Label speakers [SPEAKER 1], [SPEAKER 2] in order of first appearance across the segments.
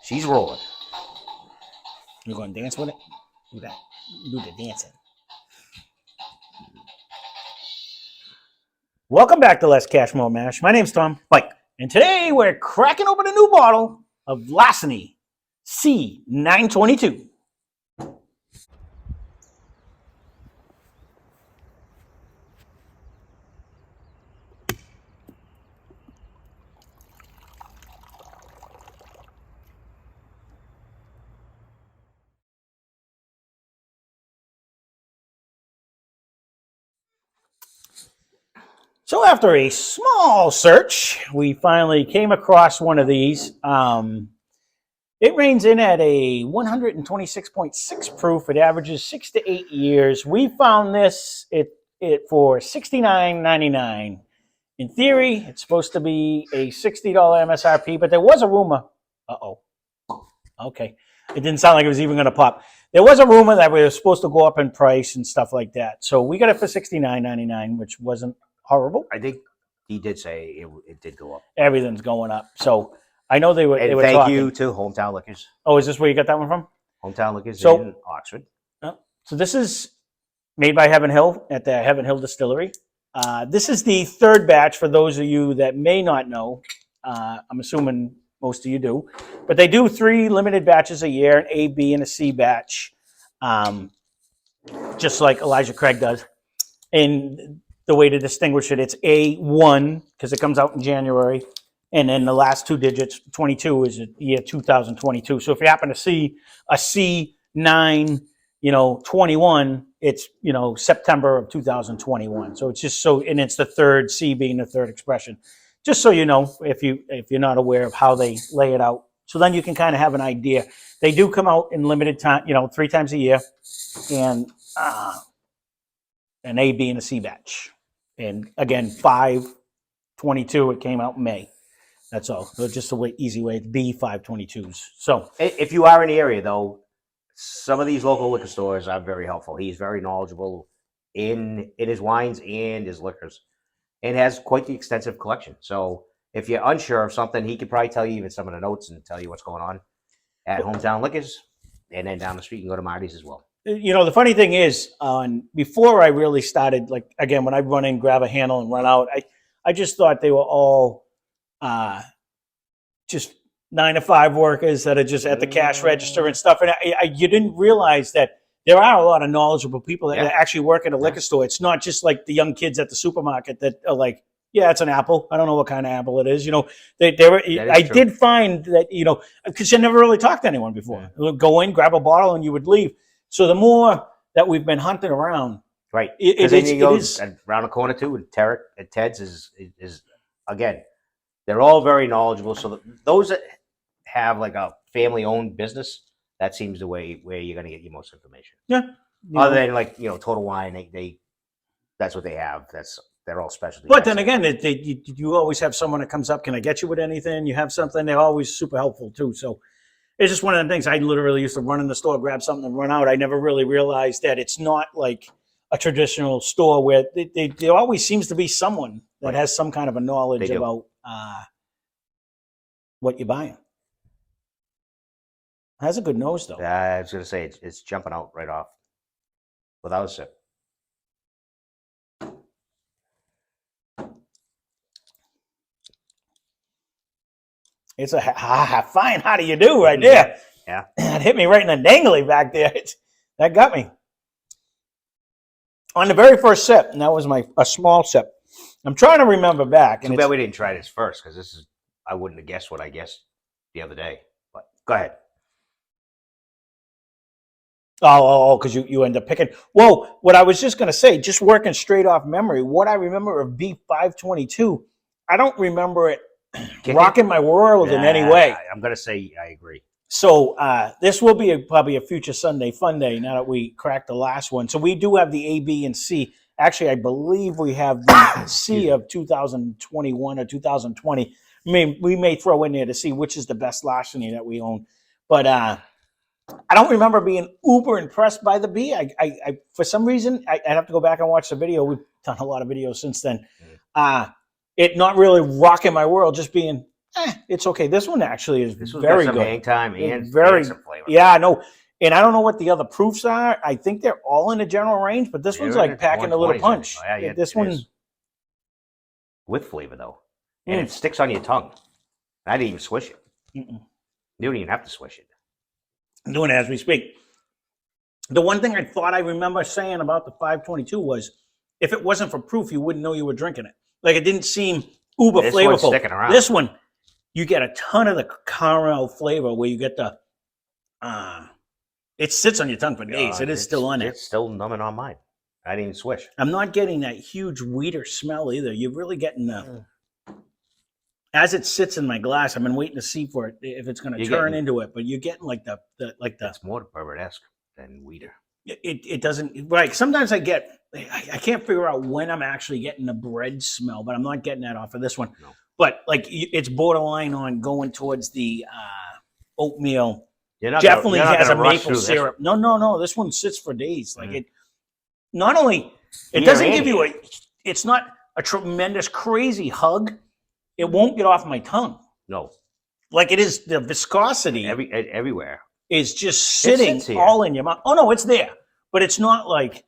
[SPEAKER 1] She's rolling.
[SPEAKER 2] You're going to dance with it? Do that. Do the dancing. Welcome back to Less Cash, More Mash. My name's Tom.
[SPEAKER 1] Mike.
[SPEAKER 2] And today we're cracking open a new bottle of Larceny C922. So after a small search, we finally came across one of these. It reigns in at a 126.6 proof. It averages 6 to 8 years. We found this for $69.99. In theory, it's supposed to be a $60 MSRP, but there was a rumor. Okay. It didn't sound like it was even going to pop. There was a rumor that we were supposed to go up in price and stuff like that. So we got it for $69.99, which wasn't horrible.
[SPEAKER 1] I think he did say it did go up.
[SPEAKER 2] Everything's going up. So I know they were.
[SPEAKER 1] And
[SPEAKER 2] they were
[SPEAKER 1] thank
[SPEAKER 2] talking.
[SPEAKER 1] you to Hometown Liquors.
[SPEAKER 2] Oh, is this where you got that one from?
[SPEAKER 1] Hometown Liquors in Oxford.
[SPEAKER 2] So this is made by Heaven Hill at the Heaven Hill Distillery. This is the third batch for those of you that may not know. I'm assuming most of you do. But they do 3 limited batches a year, an A, B, and a C batch, just like Elijah Craig does. And the way to distinguish it, it's A1 because it comes out in January. And then the last 2 digits, 22, is the year 2022. So if you happen to see a C9, 21, it's, September of 2021. So it's just so, and it's the third, C being the third expression. Just so you know, if you're not aware of how they lay it out. So then you can kind of have an idea. They do come out in limited time, 3 times a year. And an A, B, and a C batch. And again, 5/22, it came out in May. That's all. So just a easy way. It's B 5/22s. So
[SPEAKER 1] if you are in the area, though, some of these local liquor stores are very helpful. He's very knowledgeable in his wines and his liquors, and has quite the extensive collection. So if you're unsure of something, he could probably tell you even some of the notes and tell you what's going on at Hometown Liquors. And then down the street, you can go to Marty's as well.
[SPEAKER 2] The funny thing is, before I really started, like, again, when I run in, grab a handle and run out, I just thought they were all just 9-to-5 workers that are just at the cash register and stuff. And you didn't realize that there are a lot of knowledgeable people that actually work at a liquor store. It's not just like the young kids at the supermarket that are like, yeah, it's an apple. I don't know what kind of apple it is. I did find that, because you never really talked to anyone before. Yeah. Go in, grab a bottle, and you would leave. So the more that we've been hunting around,
[SPEAKER 1] right? It is around the corner too. And Tarek at Ted's is again, they're all very knowledgeable. So those that have like a family-owned business, that seems the way where you're going to get your most information.
[SPEAKER 2] Yeah.
[SPEAKER 1] Other than like Total Wine, they that's what they have. They're all specialty.
[SPEAKER 2] But then again, you always have someone that comes up. Can I get you with anything? You have something. They're always super helpful too. So. It's just one of the things. I literally used to run in the store, grab something, and run out. I never really realized that it's not like a traditional store where there always seems to be someone that has some kind of a knowledge about what you're buying. It has a good nose, though.
[SPEAKER 1] I was going to say, it's jumping out right off without a sip.
[SPEAKER 2] It's a fine how do you do right there.
[SPEAKER 1] Yeah.
[SPEAKER 2] It hit me right in the dangly back there. That got me. On the very first sip, and that was a small sip. I'm trying to remember back.
[SPEAKER 1] Too bad we didn't try this first, because I wouldn't have guessed what I guessed the other day. But go ahead.
[SPEAKER 2] Oh, because you end up picking. Whoa, what I was just going to say, just working straight off memory, what I remember of B522, I don't remember it rocking my world in any way.
[SPEAKER 1] I'm going to say I agree.
[SPEAKER 2] So this will be probably a future Sunday fun day now that we cracked the last one. So we do have the A, B, and C. Actually, I believe we have the C of 2021 or 2020. I mean, we may throw in there to see which is the best Larceny that we own. But I don't remember being uber impressed by the B. I for some reason, I'd have to go back and watch the video. We've done a lot of videos since then. It not really rocking my world, just being it's okay. This one actually is
[SPEAKER 1] This one's
[SPEAKER 2] very
[SPEAKER 1] got some
[SPEAKER 2] good.
[SPEAKER 1] hang time
[SPEAKER 2] It's
[SPEAKER 1] and
[SPEAKER 2] very,
[SPEAKER 1] some flavor.
[SPEAKER 2] yeah, I know. And I don't know what the other proofs are. I think they're all in the general range, but this one's
[SPEAKER 1] They're in
[SPEAKER 2] like
[SPEAKER 1] the
[SPEAKER 2] packing a little
[SPEAKER 1] 120s,
[SPEAKER 2] punch.
[SPEAKER 1] I think. Yeah,
[SPEAKER 2] This
[SPEAKER 1] it
[SPEAKER 2] one,
[SPEAKER 1] is. With flavor though, and it sticks on your tongue. I didn't even swish it.
[SPEAKER 2] mm-mm.
[SPEAKER 1] You don't even have to swish it.
[SPEAKER 2] I'm doing it as we speak. The one thing I thought I remember saying about the 522 was, if it wasn't for proof, you wouldn't know you were drinking it. Like, it didn't seem uber
[SPEAKER 1] This
[SPEAKER 2] flavorful.
[SPEAKER 1] one's sticking around.
[SPEAKER 2] This one, you get a ton of the caramel flavor where you get the, it sits on your tongue for days. It is still on there.
[SPEAKER 1] It's still numbing on mine. I didn't even swish.
[SPEAKER 2] I'm not getting that huge weeder smell either. You're really getting the, as it sits in my glass, I've been waiting to see for it if it's going to turn into it. But you're getting like the.
[SPEAKER 1] It's more Bourbon-esque than weeder.
[SPEAKER 2] It doesn't, right. Sometimes I can't figure out when I'm actually getting the bread smell, but I'm not getting that off of this one.
[SPEAKER 1] No.
[SPEAKER 2] But like, it's borderline on going towards the oatmeal.
[SPEAKER 1] You're
[SPEAKER 2] Definitely
[SPEAKER 1] not
[SPEAKER 2] has a
[SPEAKER 1] gonna rush
[SPEAKER 2] maple
[SPEAKER 1] through this
[SPEAKER 2] syrup. No. This one sits for days. Like it. Not only it
[SPEAKER 1] Beer
[SPEAKER 2] doesn't
[SPEAKER 1] and
[SPEAKER 2] give you
[SPEAKER 1] beer.
[SPEAKER 2] it's not a tremendous crazy hug. It won't get off my tongue.
[SPEAKER 1] No,
[SPEAKER 2] Like, it is, the viscosity
[SPEAKER 1] everywhere.
[SPEAKER 2] is just sitting
[SPEAKER 1] sits here.
[SPEAKER 2] all in your mouth. Oh no, it's there, but it's not like,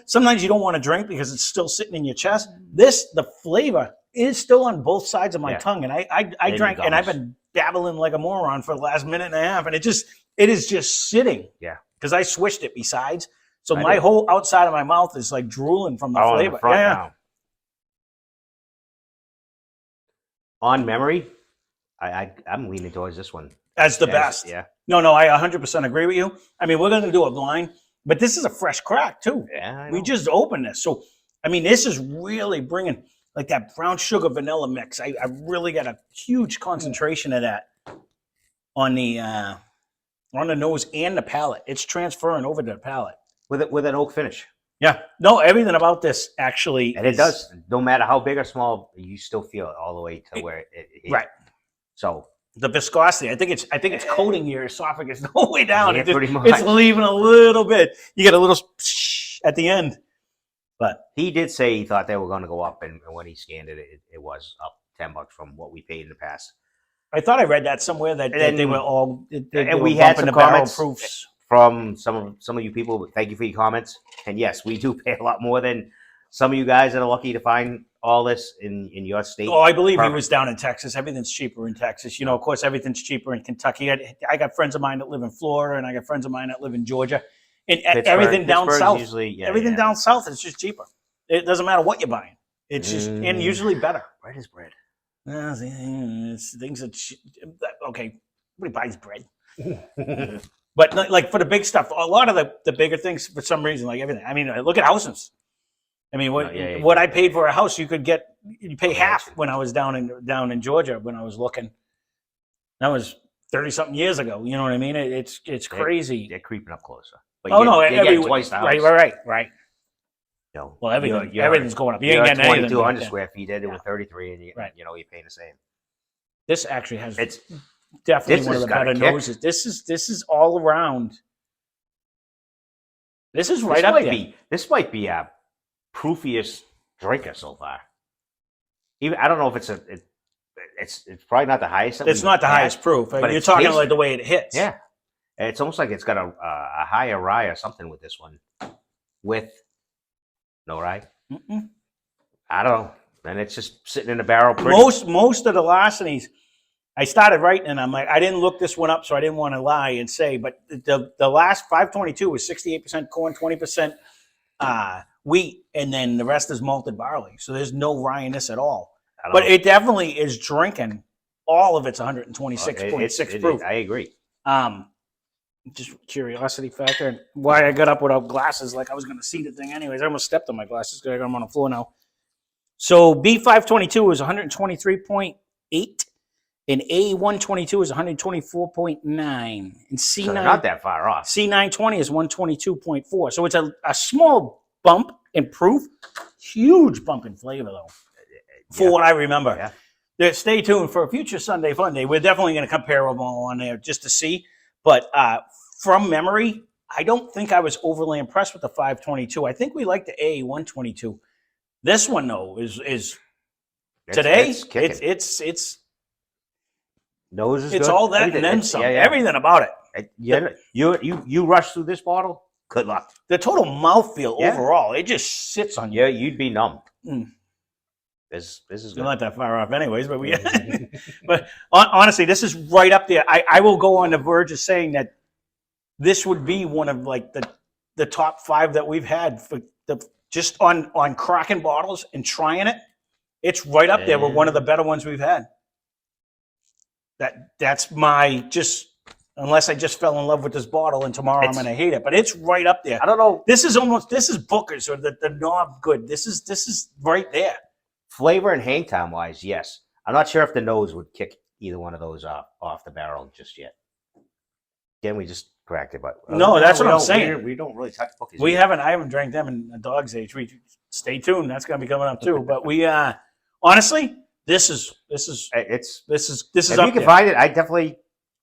[SPEAKER 2] sometimes you don't want to drink because it's still sitting in your chest. The flavor is still on both sides of my tongue. And I drank, and I've been dabbling like a moron for the last minute and a half, and it is just sitting.
[SPEAKER 1] Yeah.
[SPEAKER 2] Because I swished it besides. So my whole outside of my mouth is like drooling from the flavor.
[SPEAKER 1] The front now. On memory, I'm leaning towards this one.
[SPEAKER 2] As the best.
[SPEAKER 1] Yeah.
[SPEAKER 2] No, I 100% agree with you. I mean, we're going to do a blind, but this is a fresh crack too.
[SPEAKER 1] Yeah,
[SPEAKER 2] We just opened this. So, I mean, this is really bringing like that brown sugar vanilla mix. I really got a huge concentration of that on the nose and the palate. It's transferring over to the palate.
[SPEAKER 1] With an oak finish.
[SPEAKER 2] Yeah. No, everything about this actually.
[SPEAKER 1] And it does. No matter how big or small, you still feel it all the way to where it hits.
[SPEAKER 2] Right.
[SPEAKER 1] So
[SPEAKER 2] the viscosity, I think it's coating your esophagus the whole way down.
[SPEAKER 1] Yeah, pretty much.
[SPEAKER 2] It's leaving a little bit. You get a little at the end. But
[SPEAKER 1] he did say he thought they were going to go up, and when he scanned it, it was up $10 from what we paid in the past.
[SPEAKER 2] I thought I read that somewhere that they were all.
[SPEAKER 1] And we had some comments proofs from some of you people. Thank you for your comments. And yes, we do pay a lot more than some of you guys that are lucky to find all this in your state.
[SPEAKER 2] Oh, I believe he was down in Texas. Everything's cheaper in Texas. You know, of course, everything's cheaper in Kentucky. I got friends of mine that live in Florida, and I got friends of mine that live in Georgia. And everything down south, everything down south is just cheaper. It doesn't matter what you're buying. It's just, and usually better.
[SPEAKER 1] Bread is bread.
[SPEAKER 2] Things are okay. Nobody buys bread. But like for the big stuff, a lot of the bigger things, for some reason, like everything. I mean, look at houses. I mean, what I paid for a house, you pay half when I was down in Georgia when I was looking. That was 30-something years ago. You know what I mean? It's crazy.
[SPEAKER 1] They're creeping up closer. But
[SPEAKER 2] you're getting
[SPEAKER 1] twice the house.
[SPEAKER 2] Right.
[SPEAKER 1] You know,
[SPEAKER 2] well, everything's going up. You ain't getting anything.
[SPEAKER 1] 2,200 square feet. They're doing 33, and you're paying the same.
[SPEAKER 2] This actually has.
[SPEAKER 1] It's
[SPEAKER 2] definitely one of the better noses. This is all around. This is right up there.
[SPEAKER 1] This might be a proofiest drinker so far. Even I don't know if it's probably not the highest.
[SPEAKER 2] It's not the highest proof. But you're talking like the way it hits.
[SPEAKER 1] Yeah, it's almost like it's got a higher rye or something with this one. With no rye. I don't know. And it's just sitting in the barrel.
[SPEAKER 2] Most of the Larcenys, I started writing, and I'm like, I didn't look this one up, so I didn't want to lie and say, but the last 522 was 68% corn, 20% wheat, and then the rest is malted barley. So there's no rye in this at all. But it definitely is drinking all of its 126.6 proof.
[SPEAKER 1] I agree.
[SPEAKER 2] Just curiosity factor. Why I got up without glasses, like I was going to see the thing anyways. I almost stepped on my glasses because I'm on the floor now. So B522 is 123.8, and A122 is 124.9, and C9
[SPEAKER 1] so not that far off.
[SPEAKER 2] C920 is 122.4. So it's a small bump in proof, huge bump in flavor though. For what I remember. Yeah. Stay tuned for a future Sunday Fun Day. We're definitely going to compare them all on there just to see. But from memory, I don't think I was overly impressed with the 522. I think we like the A122. This one though is today. It's
[SPEAKER 1] Nose is
[SPEAKER 2] It's
[SPEAKER 1] good.
[SPEAKER 2] all that
[SPEAKER 1] Everything.
[SPEAKER 2] and then
[SPEAKER 1] It's-
[SPEAKER 2] some.
[SPEAKER 1] yeah, yeah.
[SPEAKER 2] Everything about it.
[SPEAKER 1] You rush through this bottle. Good luck.
[SPEAKER 2] The total mouthfeel
[SPEAKER 1] Yeah.
[SPEAKER 2] overall, it just sits on you.
[SPEAKER 1] Yeah, you'd be numb.
[SPEAKER 2] Mm.
[SPEAKER 1] This is
[SPEAKER 2] You're
[SPEAKER 1] good.
[SPEAKER 2] not that far off, anyways. But but honestly, this is right up there. I will go on the verge of saying that this would be one of like the top 5 that we've had for the just on cracking bottles and trying it. It's right up there with one of the better ones we've had. That's my just. Unless I just fell in love with this bottle and tomorrow I'm going to hate it, but it's right up there.
[SPEAKER 1] I don't know.
[SPEAKER 2] This is Booker's or the knob good. This is right there.
[SPEAKER 1] Flavor and hang time wise, yes. I'm not sure if the nose would kick either one of those off the barrel just yet. Again, we just cracked it, but
[SPEAKER 2] no, that's what I'm saying.
[SPEAKER 1] We don't really touch bookies.
[SPEAKER 2] I haven't drank them in a dog's age. We stay tuned. That's going to be coming up too. But we honestly, this is
[SPEAKER 1] If
[SPEAKER 2] up
[SPEAKER 1] you can
[SPEAKER 2] there.
[SPEAKER 1] find it, I definitely.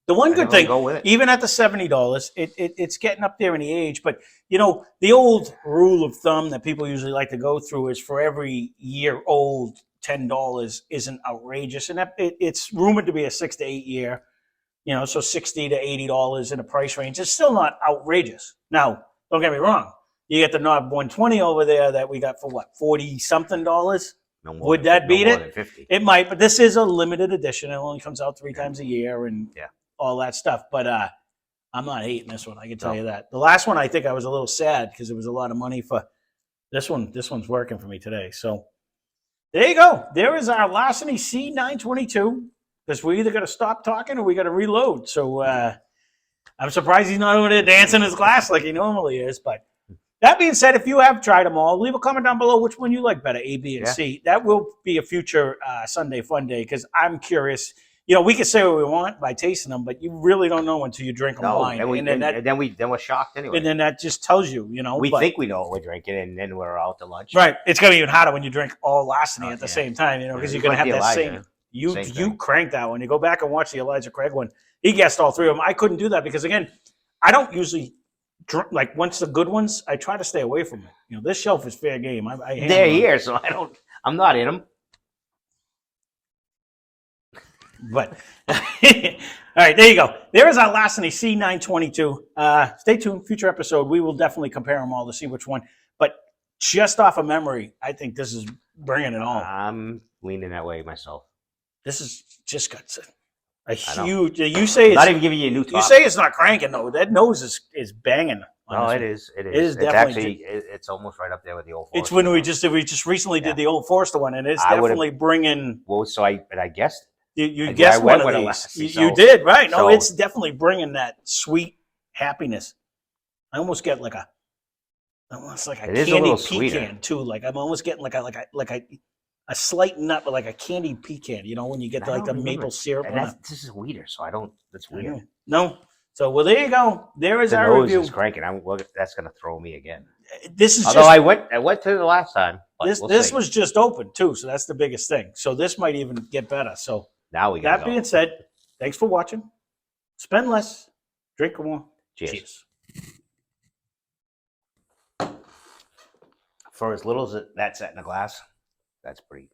[SPEAKER 2] The one good thing,
[SPEAKER 1] go with it.
[SPEAKER 2] even at the $70, it's getting up there in the age. But, the old rule of thumb that people usually like to go through is for every year old, $10 isn't outrageous. And it's rumored to be a 6 to 8 year, so $60 to $80 in a price range. It's still not outrageous. Now, don't get me wrong. You get the Knob 120 over there that we got for what, $40-something?
[SPEAKER 1] No more
[SPEAKER 2] Would
[SPEAKER 1] than,
[SPEAKER 2] that
[SPEAKER 1] no
[SPEAKER 2] beat
[SPEAKER 1] more
[SPEAKER 2] it?
[SPEAKER 1] than 50.
[SPEAKER 2] It might, but this is a limited edition. It only comes out 3 times a year and all that stuff. But I'm not hating this one. I can tell you that. The last one, I think I was a little sad because it was a lot of money for this one. This one's working for me today. So there you go. There is our Larceny C922. Because we either got to stop talking or we got to reload. So I'm surprised he's not over there dancing his glass like he normally is. But that being said, if you have tried them all, leave a comment down below which one you like better, A, B, and C. That will be a future Sunday fun day because I'm curious. We can say what we want by tasting them, but you really don't know until you drink them blind.
[SPEAKER 1] And then we're shocked anyway.
[SPEAKER 2] And then that just tells you,
[SPEAKER 1] we think we know what we're drinking, and then we're out to lunch.
[SPEAKER 2] Right. It's going to be even harder when you drink all Larceny at the same time, because you're going to have that
[SPEAKER 1] Elijah,
[SPEAKER 2] same. You crank that one. You go back and watch the Elijah Craig one. He guessed all 3 of them. I couldn't do that because, again, I don't usually drink, like once the good ones, I try to stay away from it. This shelf is fair game.
[SPEAKER 1] They're here, so I'm not in them.
[SPEAKER 2] But all right, there you go. There is our Larceny C922. Stay tuned. Future episode, we will definitely compare them all to see which one. But just off of memory, I think this is bringing it on.
[SPEAKER 1] I'm leaning that way myself.
[SPEAKER 2] This is just got a huge. You say it's
[SPEAKER 1] not even giving you a new.
[SPEAKER 2] You say it's not cranking though. That nose is banging.
[SPEAKER 1] No, it is.
[SPEAKER 2] It is definitely.
[SPEAKER 1] It's almost right up there with the old.
[SPEAKER 2] It's when we just recently did the Old Forester one, and it's definitely bringing.
[SPEAKER 1] Well, so I guessed.
[SPEAKER 2] You guessed one of these. You did, right? No, it's definitely bringing that sweet happiness. I almost get like a candy pecan too. Like I'm almost getting like a slight nut, but like a candied pecan. When you get the maple syrup.
[SPEAKER 1] This is weeder, so I don't. That's weird.
[SPEAKER 2] No. So well, there you go. There is our review.
[SPEAKER 1] Is cranking. That's going to throw me again.
[SPEAKER 2] This is.
[SPEAKER 1] Although I went to the last time.
[SPEAKER 2] This was just open too, so that's the biggest thing. So this might even get better. So.
[SPEAKER 1] Now we
[SPEAKER 2] that being said, thanks for watching. Spend less, drink more.
[SPEAKER 1] Cheers. For as little as that's set in a glass, that's pretty.